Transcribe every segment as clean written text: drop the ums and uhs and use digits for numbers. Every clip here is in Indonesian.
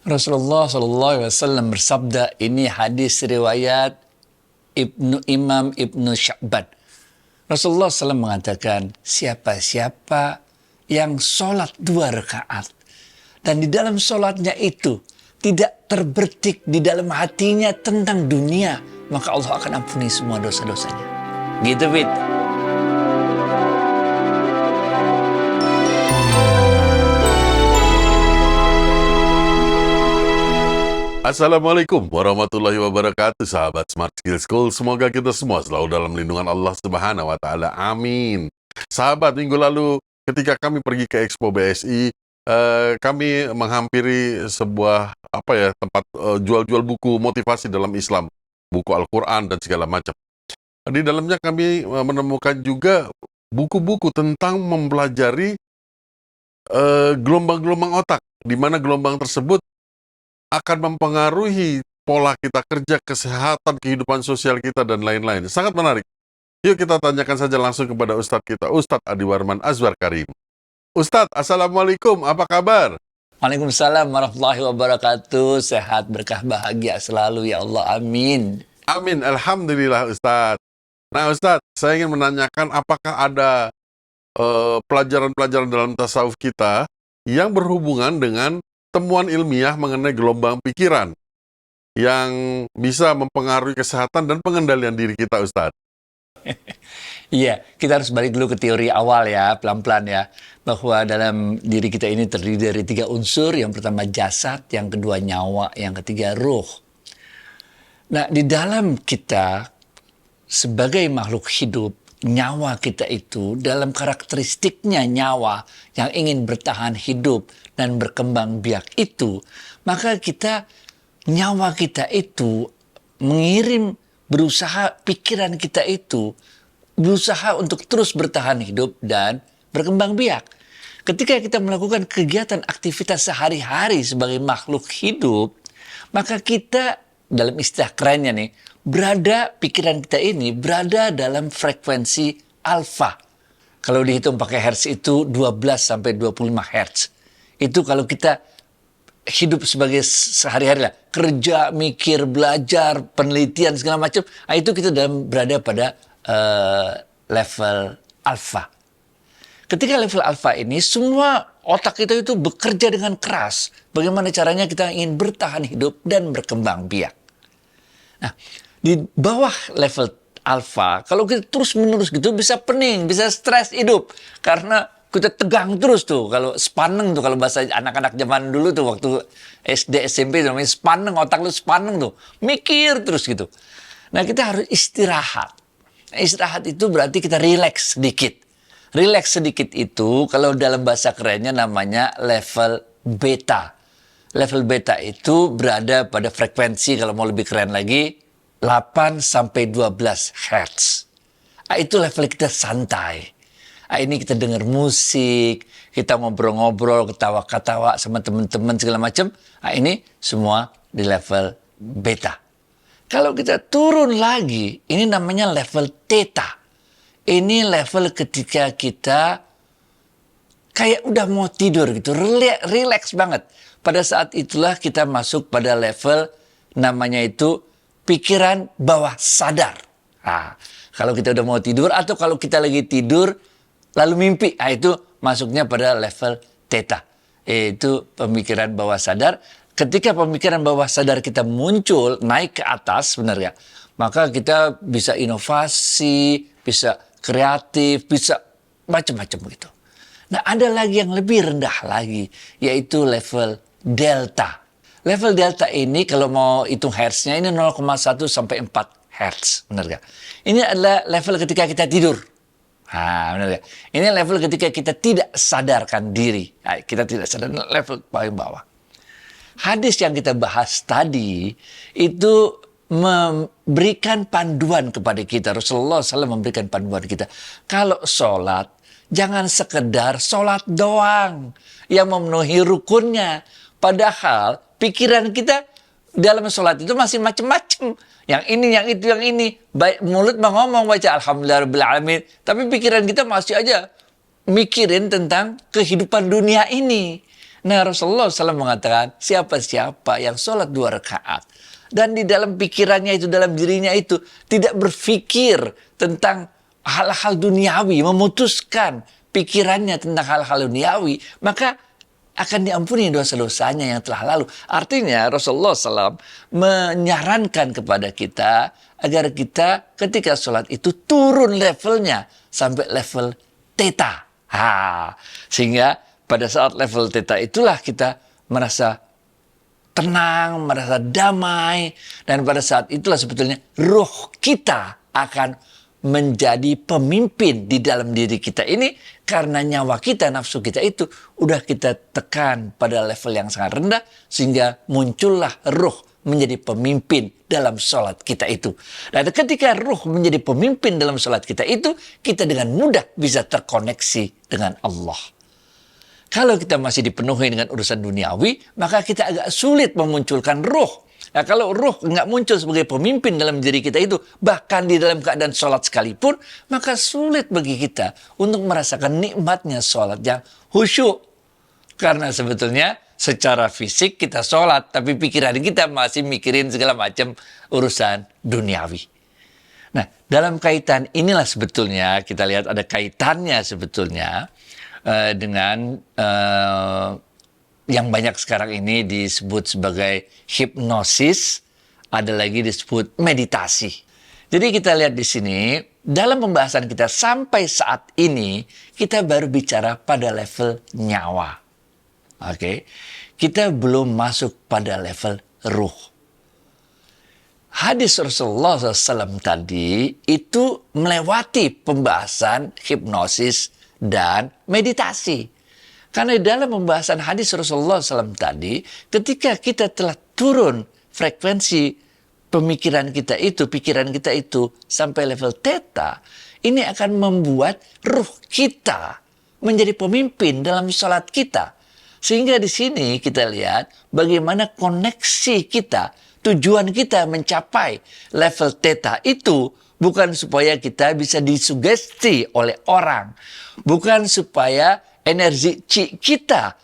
Rasulullah SAW bersabda, ini hadis riwayat Imam Ibnu Sya'ban. Rasulullah SAW mengatakan, siapa-siapa yang sholat 2 rakaat dan di dalam sholatnya itu tidak terbertik di dalam hatinya tentang dunia, maka Allah akan ampuni semua dosa-dosanya. Gitu, Fit. Assalamualaikum warahmatullahi wabarakatuh, sahabat Smart Skill School. Semoga kita semua selalu dalam lindungan Allah Subhanahu wa Ta'ala. Amin. Sahabat, minggu lalu ketika kami pergi ke Expo BSI, kami menghampiri sebuah tempat jual-jual buku motivasi dalam Islam, buku Al-Quran dan segala macam. Di dalamnya kami menemukan juga buku-buku tentang mempelajari gelombang-gelombang otak, di mana gelombang tersebut akan mempengaruhi pola kita kerja, kesehatan, kehidupan sosial kita, dan lain-lain. Sangat menarik. Yuk kita tanyakan saja langsung kepada Ustadz kita, Ustadz Adi Warman Azwar Karim. Ustadz, Assalamualaikum, apa kabar? Waalaikumsalam warahmatullahi wabarakatuh. Sehat, berkah, bahagia selalu ya Allah. Amin. Amin, Alhamdulillah Ustadz. Nah Ustadz, saya ingin menanyakan apakah ada pelajaran-pelajaran dalam tasawuf kita yang berhubungan dengan temuan ilmiah mengenai gelombang pikiran yang bisa mempengaruhi kesehatan dan pengendalian diri kita, Ustadz. Iya, kita harus balik dulu ke teori awal ya, pelan-pelan ya. Bahwa dalam diri kita ini terdiri dari 3 unsur. Yang pertama jasad, yang kedua nyawa, yang ketiga ruh. Nah, di dalam kita sebagai makhluk hidup, nyawa kita itu dalam karakteristiknya nyawa yang ingin bertahan hidup dan berkembang biak itu, maka nyawa kita itu mengirim, berusaha, pikiran kita itu berusaha untuk terus bertahan hidup dan berkembang biak. Ketika kita melakukan kegiatan aktivitas sehari-hari sebagai makhluk hidup, maka kita, dalam istilah kerennya nih, pikiran kita ini berada dalam frekuensi alfa. Kalau dihitung pakai hertz itu 12 sampai 25 hertz. Itu kalau kita hidup sebagai sehari-hari lah, kerja, mikir, belajar, penelitian segala macam, itu kita berada pada level alfa. Ketika level alfa ini, semua otak kita itu bekerja dengan keras. Bagaimana caranya kita ingin bertahan hidup dan berkembang biak. Nah, di bawah level alfa, kalau kita terus-menerus gitu bisa pening, bisa stres hidup. Karena kita tegang terus tuh. Kalau sepaneng tuh, kalau bahasa anak-anak zaman dulu tuh, waktu SD, SMP, namanya sepaneng, otak lu sepaneng tuh. Mikir terus gitu. Nah, kita harus istirahat. Nah, istirahat itu berarti kita rileks sedikit. Rileks sedikit itu, kalau dalam bahasa kerennya namanya level beta. Level beta itu berada pada frekuensi, kalau mau lebih keren lagi, 8 sampai 12 Hz. Itu level kita santai. Ini kita dengar musik, kita ngobrol-ngobrol, ketawa-ketawa sama teman-teman segala macam. Ini semua di level beta. Kalau kita turun lagi, ini namanya level theta. Ini level ketika kita kayak udah mau tidur gitu, relax banget. Pada saat itulah kita masuk pada level namanya itu pikiran bawah sadar. Nah, kalau kita udah mau tidur atau kalau kita lagi tidur lalu mimpi, itu masuknya pada level theta. Yaitu pemikiran bawah sadar. Ketika pemikiran bawah sadar kita muncul, naik ke atas, benar ya? Maka kita bisa inovasi, bisa kreatif, bisa macam-macam gitu. Nah, ada lagi yang lebih rendah lagi, yaitu level delta. Level delta ini kalau mau hitung hertznya ini 0,1 sampai 4 hertz, benar gak? Ini adalah level ketika kita tidur. Benar gak? Ini level ketika kita tidak sadarkan diri. Kita tidak sadar, level paling bawah. Hadis yang kita bahas tadi itu memberikan panduan kepada kita. Rasulullah SAW memberikan panduan kita. Kalau sholat, jangan sekedar sholat doang yang memenuhi rukunnya. Padahal pikiran kita dalam sholat itu masih macam-macam. Yang ini, yang itu, yang ini. Baik, mulut ngomong baca Alhamdulillahirrahmanirrahim. Tapi pikiran kita masih aja mikirin tentang kehidupan dunia ini. Nah, Rasulullah SAW mengatakan, siapa-siapa yang sholat 2 rakaat dan di dalam pikirannya itu, dalam dirinya itu tidak berpikir tentang hal-hal duniawi, memutuskan pikirannya tentang hal-hal duniawi, maka akan diampuni dosa-dosanya yang telah lalu. Artinya Rasulullah SAW menyarankan kepada kita agar kita ketika sholat itu turun levelnya sampai level theta. Sehingga pada saat level theta itulah kita merasa tenang, merasa damai. Dan pada saat itulah sebetulnya ruh kita akan menjadi pemimpin di dalam diri kita ini, karena nyawa kita, nafsu kita itu udah kita tekan pada level yang sangat rendah, sehingga muncullah ruh menjadi pemimpin dalam sholat kita itu. Dan ketika ruh menjadi pemimpin dalam sholat kita itu, kita dengan mudah bisa terkoneksi dengan Allah. Kalau kita masih dipenuhi dengan urusan duniawi, maka kita agak sulit memunculkan ruh. Nah, kalau ruh nggak muncul sebagai pemimpin dalam diri kita itu, bahkan di dalam keadaan sholat sekalipun, maka sulit bagi kita untuk merasakan nikmatnya sholat yang khusyuk. Karena sebetulnya secara fisik kita sholat, tapi pikiran kita masih mikirin segala macam urusan duniawi. Nah, dalam kaitan inilah sebetulnya kita lihat ada kaitannya sebetulnya dengan yang banyak sekarang ini disebut sebagai hipnosis, ada lagi disebut meditasi. Jadi kita lihat di sini, dalam pembahasan kita sampai saat ini, kita baru bicara pada level nyawa. Oke, kita belum masuk pada level ruh. Hadis Rasulullah SAW tadi itu melewati pembahasan hipnosis dan meditasi. Karena dalam pembahasan hadis Rasulullah SAW tadi, ketika kita telah turun frekuensi pemikiran kita itu, pikiran kita itu sampai level theta, ini akan membuat ruh kita menjadi pemimpin dalam sholat kita. Sehingga di sini kita lihat bagaimana koneksi kita, tujuan kita mencapai level theta itu bukan supaya kita bisa disugesti oleh orang, bukan supaya energi chi kita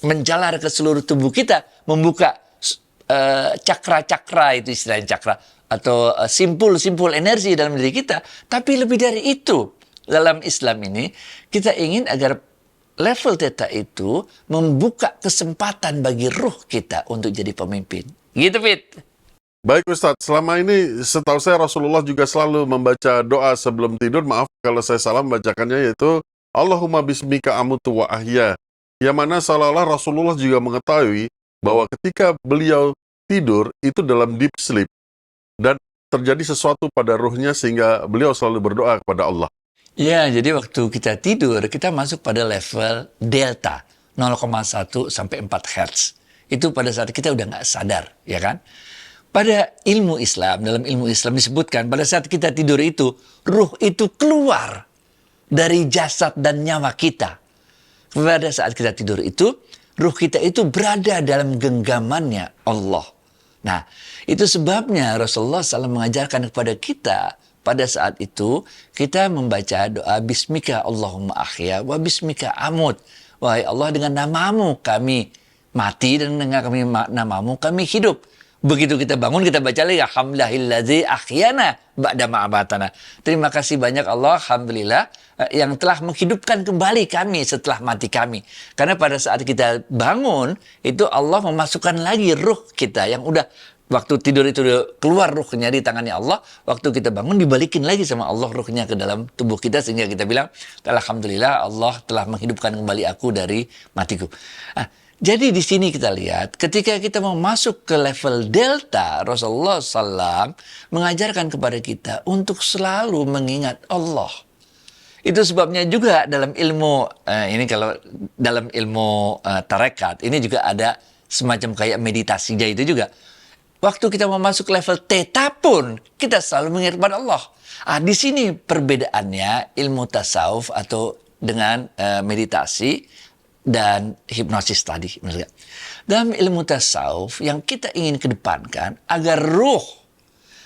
menjalar ke seluruh tubuh kita, membuka cakra-cakra, itu istilahnya cakra, atau simpul-simpul energi dalam diri kita. Tapi lebih dari itu, dalam Islam ini, kita ingin agar level theta itu membuka kesempatan bagi ruh kita untuk jadi pemimpin. Gitu, Fit. Baik Ustadz, selama ini setahu saya Rasulullah juga selalu membaca doa sebelum tidur. Maaf kalau saya salah membacakannya, yaitu Allahumma bismika amutu wa ahya. Yang mana seolah-olah Rasulullah juga mengetahui bahwa ketika beliau tidur itu dalam deep sleep dan terjadi sesuatu pada ruhnya sehingga beliau selalu berdoa kepada Allah. Ya, jadi waktu kita tidur, kita masuk pada level delta, 0,1 sampai 4 Hz. Itu pada saat kita udah nggak sadar, ya kan? Pada ilmu Islam, dalam ilmu Islam disebutkan, pada saat kita tidur itu, ruh itu keluar dari jasad dan nyawa kita. Pada saat kita tidur itu, ruh kita itu berada dalam genggamannya Allah. Nah, itu sebabnya Rasulullah SAW mengajarkan kepada kita, pada saat itu kita membaca doa Bismika Allahumma ahya wa Bismika amut. Wahai Allah, dengan namamu kami mati dan dengan namamu kami hidup. Begitu kita bangun, kita baca lagi alhamdulillahilladzi ahyana ba'da ma amatana. Terima kasih banyak Allah, alhamdulillah, yang telah menghidupkan kembali kami setelah mati kami. Karena pada saat kita bangun, itu Allah memasukkan lagi ruh kita yang udah waktu tidur itu keluar ruhnya di tangannya Allah. Waktu kita bangun dibalikin lagi sama Allah ruhnya ke dalam tubuh kita, sehingga kita bilang alhamdulillah Allah telah menghidupkan kembali aku dari matiku. Jadi di sini kita lihat ketika kita mau masuk ke level delta, Rasulullah SAW mengajarkan kepada kita untuk selalu mengingat Allah. Itu sebabnya juga dalam ilmu, ini kalau dalam ilmu tarekat, ini juga ada semacam kayak meditasinya itu juga. Waktu kita mau masuk level theta pun, kita selalu mengingat kepada Allah. Di sini perbedaannya ilmu tasawuf atau dengan meditasi dan hipnosis tadi. Dalam ilmu tasawuf yang kita ingin kedepankan agar ruh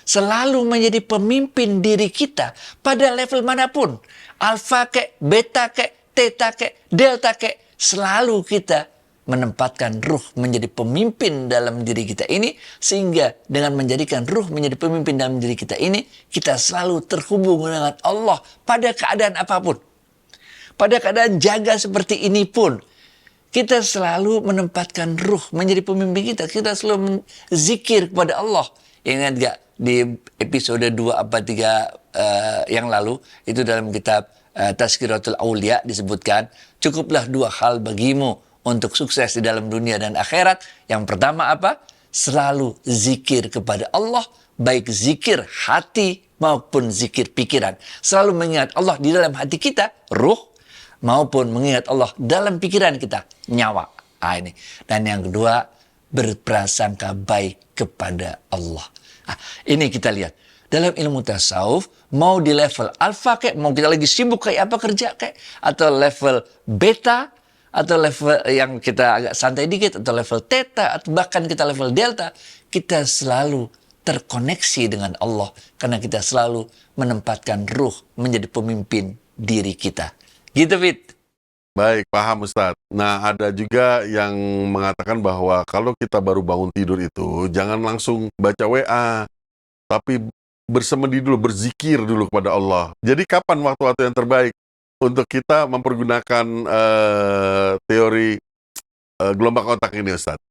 selalu menjadi pemimpin diri kita pada level manapun. Alfa kek, beta kek, theta kek, delta kek, selalu kita menempatkan ruh menjadi pemimpin dalam diri kita ini, sehingga dengan menjadikan ruh menjadi pemimpin dalam diri kita ini, kita selalu terhubung dengan Allah pada keadaan apapun. Pada keadaan jaga seperti ini pun, kita selalu menempatkan ruh menjadi pemimpin kita. Kita selalu zikir kepada Allah. Ingat gak di episode 2 apa 3 yang lalu, itu dalam kitab Tazkiratul Aulia disebutkan, cukuplah 2 hal bagimu untuk sukses di dalam dunia dan akhirat. Yang pertama apa? Selalu zikir kepada Allah, baik zikir hati maupun zikir pikiran. Selalu mengingat Allah di dalam hati kita, ruh, maupun mengingat Allah dalam pikiran kita, nyawa. Ini. Dan yang kedua, berprasangka baik kepada Allah. Ini kita lihat. Dalam ilmu tasawuf, mau di level alfa kayak, mau kita lagi sibuk kayak apa kerja kayak, atau level beta, atau level yang kita agak santai dikit, atau level theta, atau bahkan kita level delta, kita selalu terkoneksi dengan Allah. Karena kita selalu menempatkan ruh menjadi pemimpin diri kita. Gitu, Fit. Baik, paham Ustadz. Nah, ada juga yang mengatakan bahwa kalau kita baru bangun tidur itu, jangan langsung baca WA, tapi bersemedi dulu, berzikir dulu kepada Allah. Jadi kapan waktu-waktu yang terbaik untuk kita mempergunakan teori gelombang otak ini, Ustadz?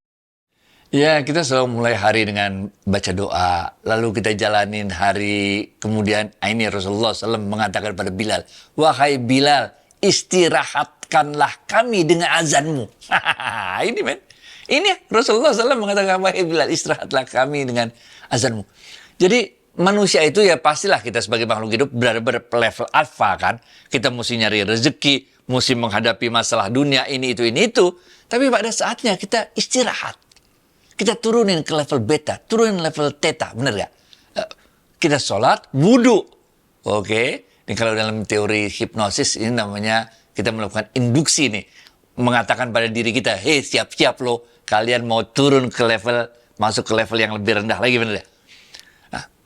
Ya, kita selalu mulai hari dengan baca doa. Lalu kita jalanin hari, kemudian ini Rasulullah SAW mengatakan pada Bilal, "Wahai Bilal, istirahatkanlah kami dengan azanmu." Ini men. Ini Rasulullah SAW mengatakan, "Wahai Bilal, istirahatlah kami dengan azanmu." Jadi manusia itu ya pastilah kita sebagai makhluk hidup berada pada level alfa kan. Kita mesti nyari rezeki, mesti menghadapi masalah dunia ini itu. Tapi pada saatnya kita istirahat. Kita turunin ke level beta, turunin level theta, bener gak? Kita sholat, wudhu. Oke. Ini kalau dalam teori hipnosis ini namanya kita melakukan induksi nih. Mengatakan pada diri kita, hei siap-siap loh. Kalian mau turun ke level, masuk ke level yang lebih rendah lagi, bener gak?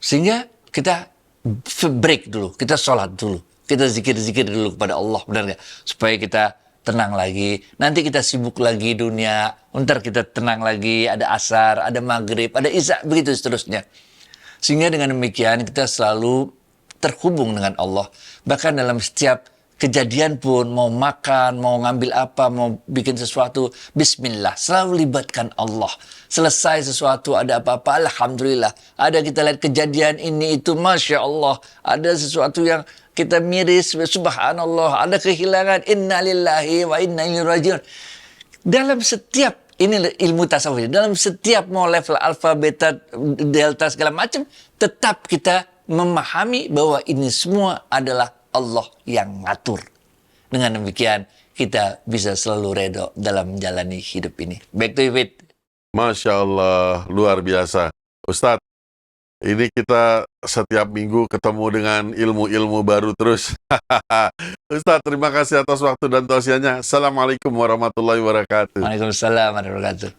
Sehingga kita break dulu, kita sholat dulu, kita zikir-zikir dulu kepada Allah, benar nggak? Supaya kita tenang lagi. Nanti kita sibuk lagi dunia, ntar kita tenang lagi, ada asar, ada maghrib, ada isya, begitu seterusnya. Sehingga dengan demikian kita selalu terhubung dengan Allah. Bahkan dalam setiap kejadian pun, mau makan, mau ngambil apa, mau bikin sesuatu, bismillah, selalu libatkan Allah. Selesai sesuatu, ada apa-apa, alhamdulillah. Ada kita lihat kejadian ini itu, masya Allah. Ada sesuatu yang kita miris, subhanallah. Ada kehilangan, inna lillahi wa inna ilaihi rajiun. Dalam setiap, ini ilmu tasawuf, dalam setiap mau level alfa, beta, delta, segala macam, tetap kita memahami bahwa ini semua adalah Allah yang ngatur. Dengan demikian, kita bisa selalu redho dalam menjalani hidup ini. Back to you, Fit. Masya Allah, luar biasa. Ustadz, ini kita setiap minggu ketemu dengan ilmu-ilmu baru terus. Ustadz, terima kasih atas waktu dan tausiahnya. Assalamualaikum warahmatullahi wabarakatuh. Waalaikumsalam warahmatullahi wabarakatuh.